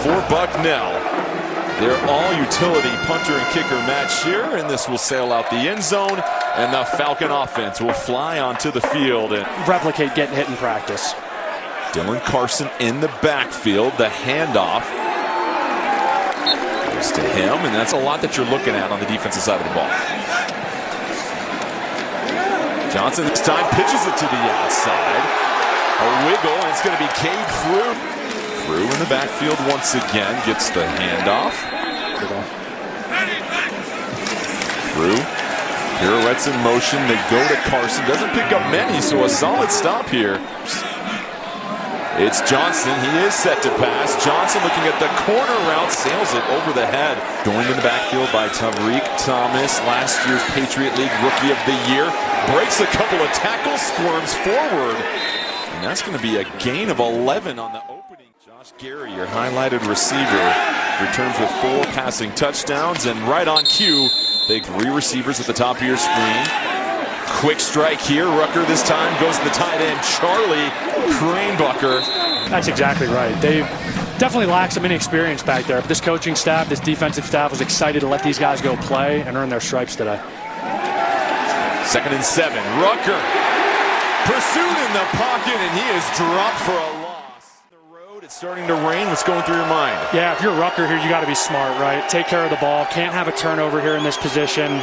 for Bucknell. They're all utility punter and kicker match here, and this will sail out the end zone, and the Falcon offense will fly onto the field and replicate getting hit in practice. Dylan Carson in the backfield, the handoff goes to him, and that's a lot that you're looking at on the defensive side of the ball. Johnson this time pitches it to the outside. A wiggle, and it's going to be Cade Frew. Frew in the backfield once again, gets the handoff. Frew pirouettes in motion. They go to Carson. Doesn't pick up many, so a solid stop here. It's Johnson. He is set to pass. Johnson looking at the corner route, sails it over the head. Joined in the backfield by Tariq Thomas, last year's Patriot League Rookie of the Year. Breaks a couple of tackles, squirms forward. And that's going to be a gain of 11 on the opening. Josh Gary, your highlighted receiver, returns with 4 passing touchdowns. And right on cue, they 3 receivers at the top of your screen. Quick strike here. Rucker this time goes to the tight end, Charlie Cranebucker. That's exactly right. They definitely lack some inexperience back there. But this coaching staff, this defensive staff was excited to let these guys go play and earn their stripes today. 2nd and 7. Rucker pursued in the pocket, and he is dropped for a loss. The road, it's starting to rain. What's going through your mind? Yeah, if you're Rucker here, you got to be smart, right? Take care of the ball. Can't have a turnover here in this position.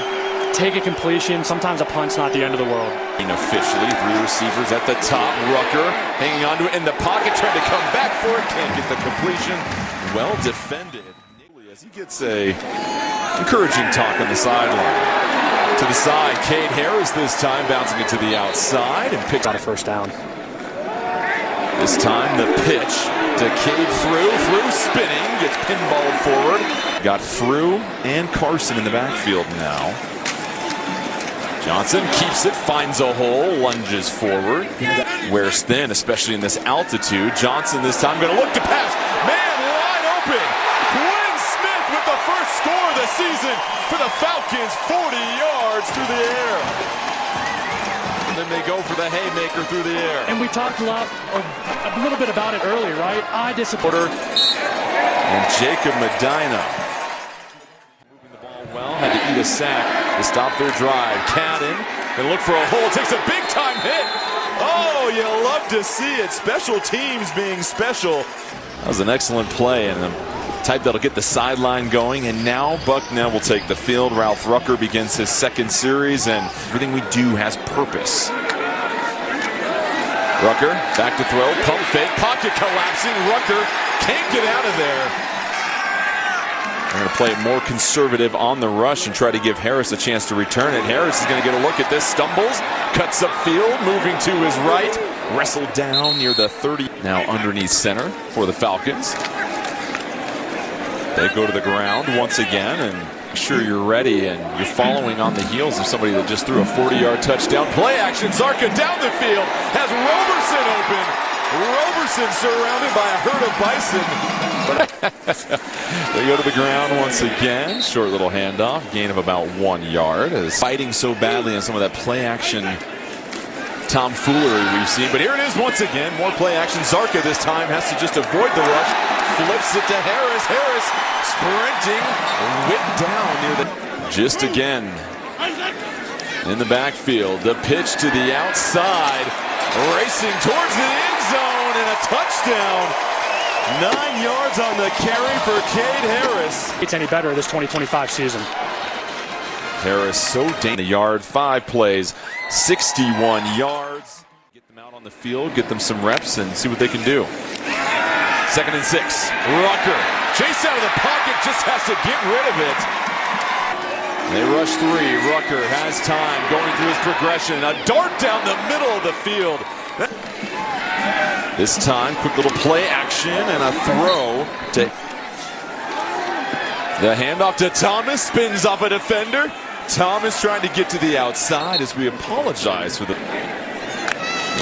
Take a completion. Sometimes a punt's not the end of the world. Officially, 3 receivers at the top. Rucker hanging on to it in the pocket, trying to come back for it. Can't get the completion. Well defended. As he gets a encouraging talk on the sideline. To the side, Cade Harris this time bouncing it to the outside and picks on a first down. This time the pitch to Cade Frew. Frew spinning, gets pinballed forward. Got Frew and Carson in the backfield now. Johnson keeps it, finds a hole, lunges forward. Wears thin, especially in this altitude. Johnson this time going to look to pass. Man, wide open. Quinn Smith with the first score of the season for the Falcons, 40 yards through the air. And then they go for the haymaker through the air. And we talked a little bit about it earlier, right? Disappointed. And Jacob Medina. Moving the ball well, had to eat a sack to stop their drive. Cadden gonna look for a hole, takes a big time hit. Oh, you love to see it. Special teams being special. That was an excellent play, and the type that'll get the sideline going. And now Bucknell will take the field. Ralph Rucker begins his 2nd series, and everything we do has purpose. Rucker back to throw, pump fake, pocket collapsing. Rucker can't get out of there. They're going to play it more conservative on the rush and try to give Harris a chance to return it. Harris is going to get a look at this, stumbles, cuts upfield, moving to his right, wrestled down near the 30. Now underneath center for the Falcons. They go to the ground once again, and make sure you're ready and you're following on the heels of somebody that just threw a 40-yard touchdown. Play action, Zarka down the field, has Roberson open. Roberson surrounded by a herd of bison. They go to the ground once again. Short little handoff, gain of about 1 yard. As fighting so badly on some of that play action tomfoolery we've seen. But here it is once again, more play action. Zarka this time has to just avoid the rush. Flips it to Harris. Harris sprinting, whipped down near the... Just again in the backfield. The pitch to the outside. Racing towards the end zone and a touchdown. 9 yards on the carry for Cade Harris. It's any better this 2025 season. Harris so dangerous. The yard, 5 plays, 61 yards. Get them out on the field, get them some reps, and see what they can do. 2nd and 6. Rucker chase out of the pocket, just has to get rid of it. They rush 3. Rucker has time going through his progression. A dart down the middle of the field. This time, quick little play action and a throw to... The handoff to Thomas, spins off a defender. Thomas trying to get to the outside as we apologize for the...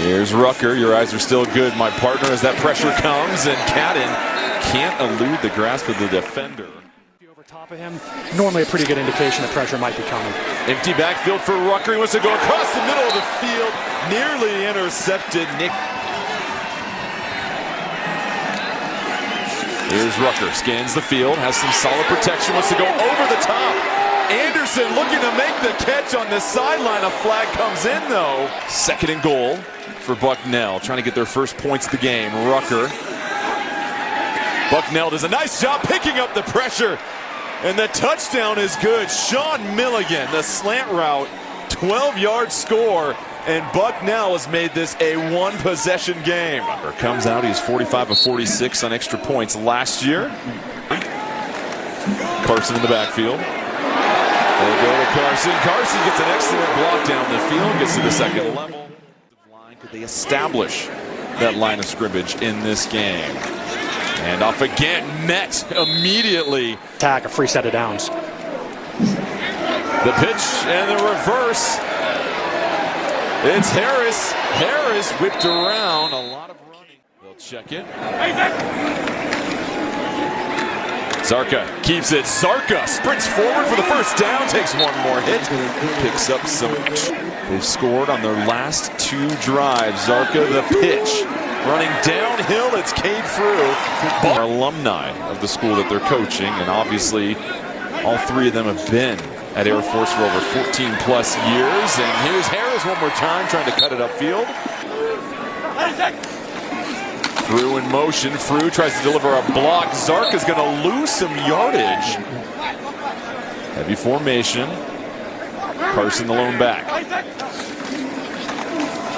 Here's Rucker. Your eyes are still good, my partner, as that pressure comes. And Cadden can't elude the grasp of the defender. Over top of him, normally a pretty good indication that pressure might be coming. Empty backfield for Rucker. He wants to go across the middle of the field. Nearly intercepted. Nick Here's Rucker, scans the field, has some solid protection, wants to go over the top. Anderson looking to make the catch on the sideline. A flag comes in though. 2nd and goal for Bucknell, trying to get their first points of the game. Rucker. Bucknell does a nice job picking up the pressure. And the touchdown is good. Sean Milligan, the slant route, 12-yard score. And Bucknell has made this a 1-possession game. Comes out, he's 45 of 46 on extra points last year. Carson in the backfield. They go to Carson. Carson gets an excellent block down the field, gets to the 2nd level. Could they establish that line of scrimmage in this game? And off again, met immediately. Attack, a free set of downs. The pitch and the reverse. It's Harris. Harris whipped around. A lot of running. They'll check it. Zarka keeps it. Zarka sprints forward for the first down. Takes one more hit. Picks up some. They've scored on their last 2 drives. Zarka the pitch. Running downhill, it's Cade Frew. Our alumni of the school that they're coaching, and obviously all 3 of them have been at Air Force for over 14 plus years. And here's Harris one more time trying to cut it upfield. Frew in motion. Frew tries to deliver a block. Zark is going to lose some yardage. Heavy formation. Carson the lone back.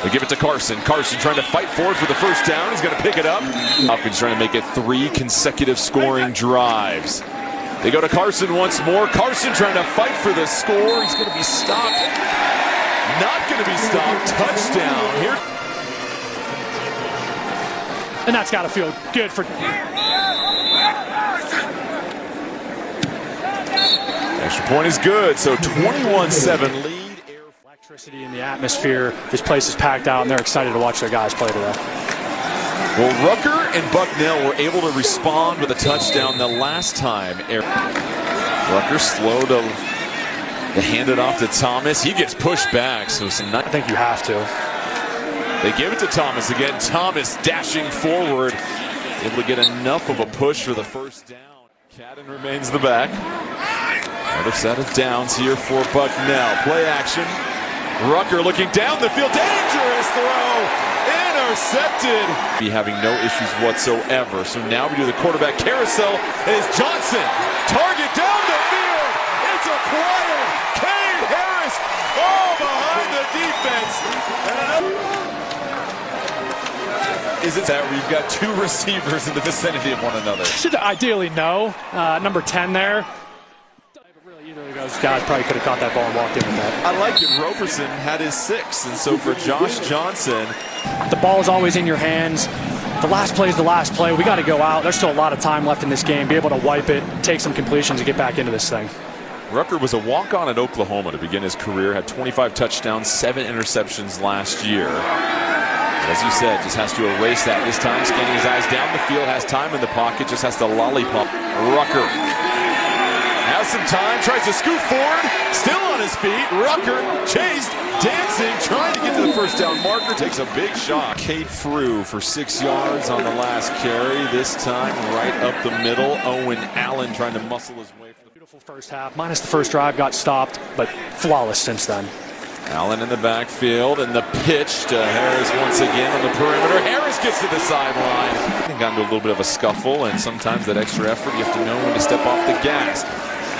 They give it to Carson. Carson trying to fight forward for the first down. He's going to pick it up. Falcons trying to make it 3 consecutive scoring drives. They go to Carson once more. Carson trying to fight for the score. He's going to be stopped. Not going to be stopped. Touchdown here. And that's got to feel good for... Extra point is good. So 21-7 lead. Electricity in the atmosphere. This place is packed out, and they're excited to watch their guys play today. Well, Rucker and Bucknell were able to respond with a touchdown the last time. Rucker slow to hand it off to Thomas. He gets pushed back, so I think you have to. They give it to Thomas again. Thomas dashing forward, able to get enough of a push for the first down. Cadden remains the back. Another set of downs here for Bucknell. Play action. Rucker looking down the field. Dangerous throw. Intercepted. Be having no issues whatsoever. So now we do the quarterback carousel. And it's Johnson. Target down the field. It's acquired. Cade Harris all behind the defense. Is it that we've got 2 receivers in the vicinity of one another? Should ideally know. Number 10 there. Either of those guys probably could have caught that ball and walked in with that. I like it. Roberson had his 6th, and so for Josh Johnson. The ball is always in your hands. The last play is the last play. We got to go out. There's still a lot of time left in this game. Be able to wipe it, take some completions, and get back into this thing. Rucker was a walk-on at Oklahoma to begin his career. Had 25 touchdowns, 7 interceptions last year. As you said, just has to erase that this time. Scanning his eyes down the field, has time in the pocket, just has to lollipop. Rucker has some time, tries to scoot forward, still on his feet. Rucker chased, dancing, trying to get to the first down marker, takes a big shot. Cade Frew for 6 yards on the last carry, this time right up the middle. Owen Allen trying to muscle his way. Beautiful first half, minus the first drive, got stopped, but flawless since then. Allen in the backfield, and the pitch to Harris once again on the perimeter. Harris gets to the sideline. Got into a little bit of a scuffle, and sometimes that extra effort, you have to know when to step off the gas.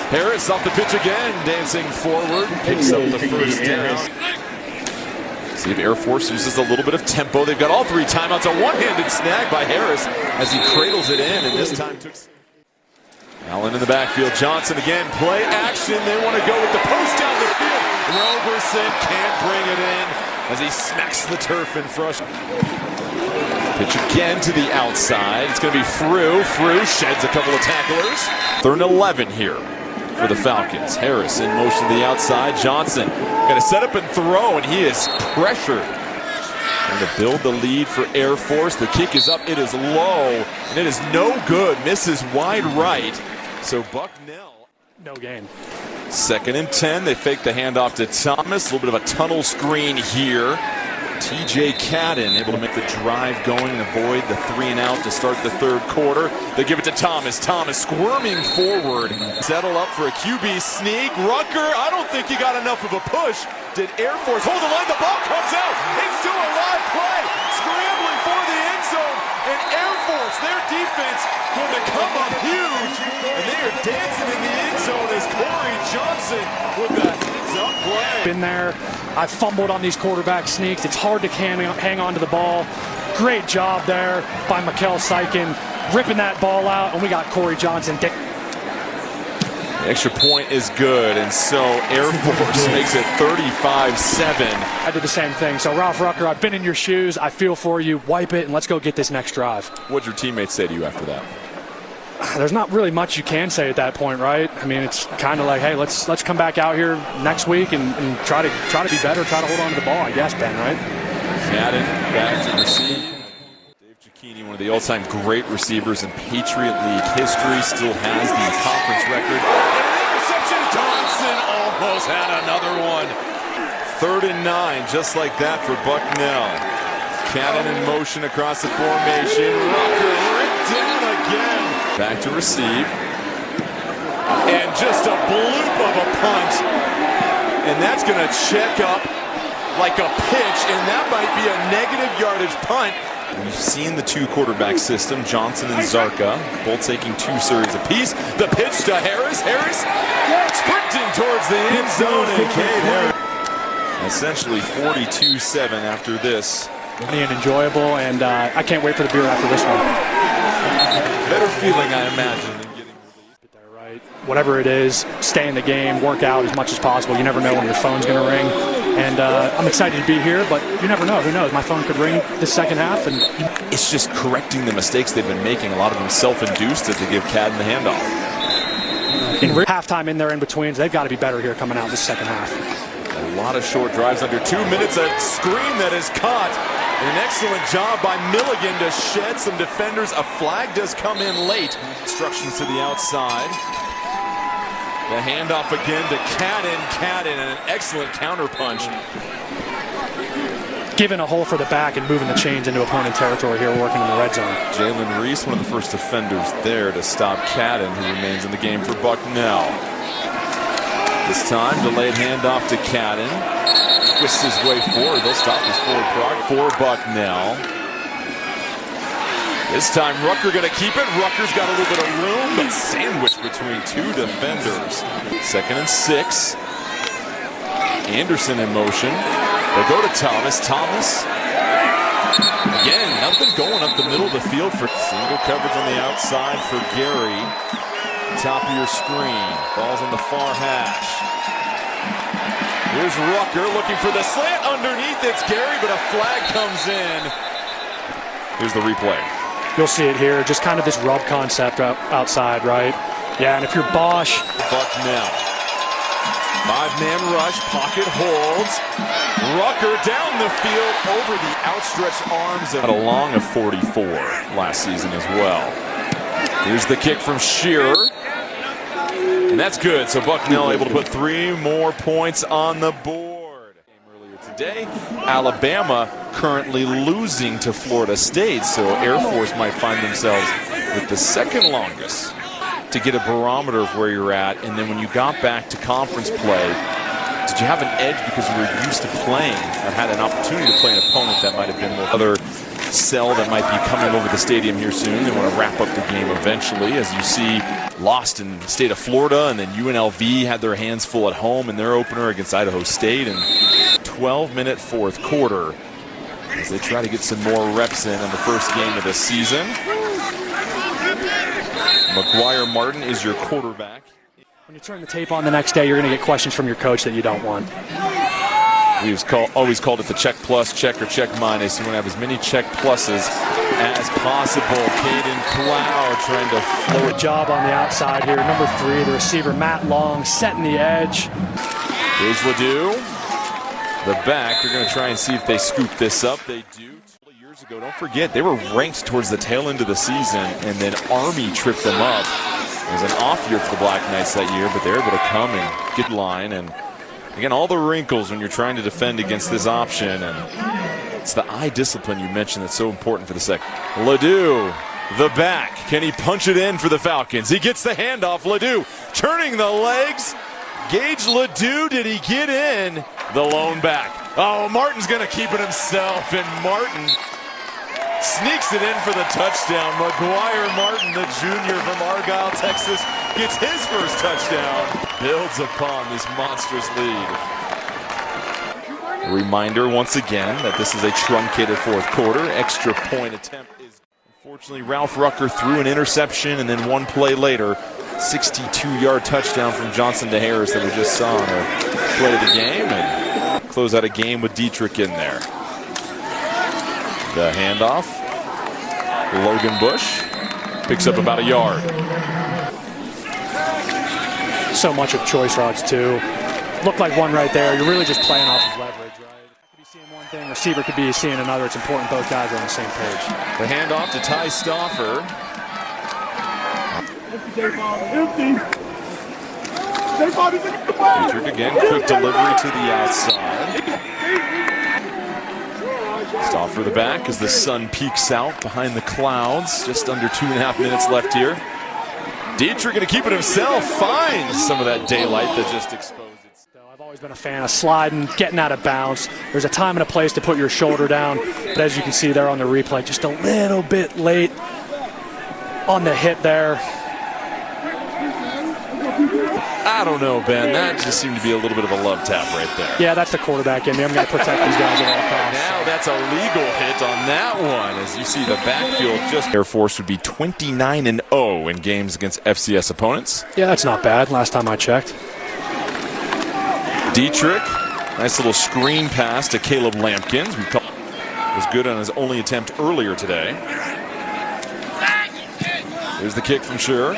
Harris off the pitch again, dancing forward, picks up the first down. See if Air Force uses a little bit of tempo. They've got all 3 timeouts. A one-handed snag by Harris as he cradles it in, and this time took... Allen in the backfield. Johnson again, play action. They want to go with the post down the field. Roberson can't bring it in as he smacks the turf in front. Pitch again to the outside. It's going to be Frew. Frew sheds a couple of tacklers. 3rd and 11 here for the Falcons. Harris in motion to the outside. Johnson going to set up and throw, and he is pressured. Trying to build the lead for Air Force. The kick is up. It is low, and it is no good. Misses wide right. So Bucknell. No gain. 2nd and 10. They fake the handoff to Thomas. A little bit of a tunnel screen here. TJ Cadden able to make the drive going and avoid the 3-and-out to start the third quarter. They give it to Thomas. Thomas squirming forward. Settle up for a QB sneak. Rucker, I don't think he got enough of a push. Did Air Force hold the line? The ball comes out. It's still a live play. Scrambling for the end zone. And Air Force, their defense, going to come up huge. And they are dancing in the end zone as Corey Johnson with the heads-up play. Been there. I fumbled on these quarterback sneaks. It's hard to hang on to the ball. Great job there by Mikel Sykin, ripping that ball out, and we got Corey Johnson. The extra point is good, and so Air Force makes it 35-7. I did the same thing. So, Ralph Rucker, I've been in your shoes. I feel for you. Wipe it, and let's go get this next drive. What'd your teammates say to you after that? There's not really much you can say at that point, right? I mean, it's kind of like, hey, let's come back out here next week and try to be better, try to hold on to the ball, I guess, Ben, right? Cadden back to receive. Dave Cicchini, one of the all-time great receivers in Patriot League history, still has the conference record. And an interception. Johnson almost had another one. 3rd and 9, just like that for Bucknell. Cadden in motion across the formation. Rucker ripped down again. Back to receive. And just a bloop of a punt. And that's going to check up like a pitch, and that might be a negative yardage punt. We've seen the 2-quarterback system, Johnson and Zarka, both taking 2 series apiece. The pitch to Harris. Harris sprinting towards the end zone, and Cade Harris. Essentially 42-7 after this. And enjoyable, and I can't wait for the beer after this one. Better feeling, I imagine, than getting relief. There, right? Whatever it is, stay in the game, work out as much as possible. You never know when your phone's going to ring. And I'm excited to be here, but you never know. Who knows? My phone could ring the second half. And it's just correcting the mistakes they've been making. A lot of them self-induced as they give Cadden the handoff. In halftime in there in between, they've got to be better here coming out this second half. A lot of short drives under 2 minutes. A screen that is caught. An excellent job by Milligan to shed some defenders. A flag does come in late. Instructions to the outside. The handoff again to Cadden. Cadden, and an excellent counter punch. Giving a hole for the back and moving the chains into opponent territory here, working in the red zone. Jalen Reese, one of the first defenders there to stop Cadden, who remains in the game for Bucknell. This time, delayed handoff to Cadden. Twists his way forward. They'll stop his forward prog for Bucknell. This time, Rucker going to keep it. Rucker's got a little bit of room, but sandwiched between 2 defenders. 2nd and 6. Anderson in motion. They'll go to Thomas. Thomas. Again, nothing going up the middle of the field for single coverage on the outside for Gary. Top of your screen. Ball's on the far hash. Here's Rucker looking for the slant underneath. It's Gary, but a flag comes in. Here's the replay. You'll see it here. Just kind of this rub concept outside, right? Yeah, and if you're Bosch. Bucknell. 5-man rush. Pocket holds. Rucker down the field over the outstretched arms. Had a long of 44 last season as well. Here's the kick from Shearer. And that's good. So Bucknell able to put 3 more points on the board. Earlier today, Alabama currently losing to Florida State. So Air Force might find themselves with the 2nd longest to get a barometer of where you're at. And then when you got back to conference play, did you have an edge because you were used to playing or had an opportunity to play an opponent that might have been more other cell that might be coming over the stadium here soon? They want to wrap up the game eventually, as you see lost in the state of Florida, and then UNLV had their hands full at home in their opener against Idaho State. And 12-minute 4th quarter as they try to get some more reps in the first game of the season. McGuire Martin is your quarterback. When you turn the tape on the next day, you're going to get questions from your coach that you don't want. We've always called it the check plus, check, or check minus. You want to have as many check pluses as possible. Caden Plow trying to float. Good job on the outside here. Number 3, the receiver, Matt Long, setting the edge. Here's Ledoux. The back, they're going to try and see if they scoop this up. They do. Years ago, don't forget, they were ranked towards the tail end of the season, and then Army tripped them up. It was an off year for the Black Knights that year, but they're able to come and get line. And again, all the wrinkles when you're trying to defend against this option. And It's the eye discipline you mentioned that's so important for the second. Ledoux, the back. Can he punch it in for the Falcons? He gets the handoff. Ledoux turning the legs. Gage Ledoux, did he get in? The lone back. Oh, Martin's going to keep it himself, and Martin sneaks it in for the touchdown. McGuire Martin, the junior from Argyle, Texas, gets his first touchdown. Builds upon this monstrous lead. A reminder once again that this is a truncated fourth quarter. Extra point attempt is... Unfortunately, Ralph Rucker threw an interception, and then one play later, 62-yard touchdown from Johnson to Harris that we just saw on a play of the game, and close out a game with Dietrich in there. The handoff. Logan Bush picks up about a yard. So much of choice routes, too. Looked like one right there. You're really just playing off of leverage, right? Could be seeing one thing, receiver could be seeing another. It's important both guys are on the same page. The handoff to Ty Stauffer. Dietrich again, quick delivery to the outside. Stauffer the back as the sun peeks out behind the clouds. Just under 2.5 minutes left here. Dietrich going to keep it himself. Finds some of that daylight that just exposed it. I've always been a fan of sliding, getting out of bounds. There's a time and a place to put your shoulder down. But as you can see there on the replay, just a little bit late on the hit there. I don't know, Ben. That just seemed to be a little bit of a love tap right there. Yeah, that's the quarterback in me. I'm going to protect these guys at all costs. Now that's a legal hit on that one. As you see the backfield just... Air Force would be 29-0 in games against FCS opponents. Yeah, that's not bad. Last time I checked. Dietrich, nice little screen pass to Caleb Lampkins. Was good on his only attempt earlier today. There's the kick from Sure.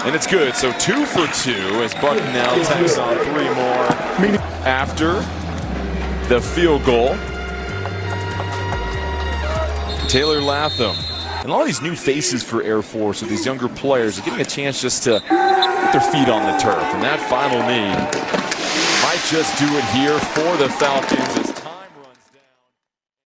And it's good, so 2 for 2 as Bucknell tacks on 3 more after the field goal. Taylor Latham. And all these new faces for Air Force with these younger players are getting a chance just to put their feet on the turf. And that final knee might just do it here for the Falcons.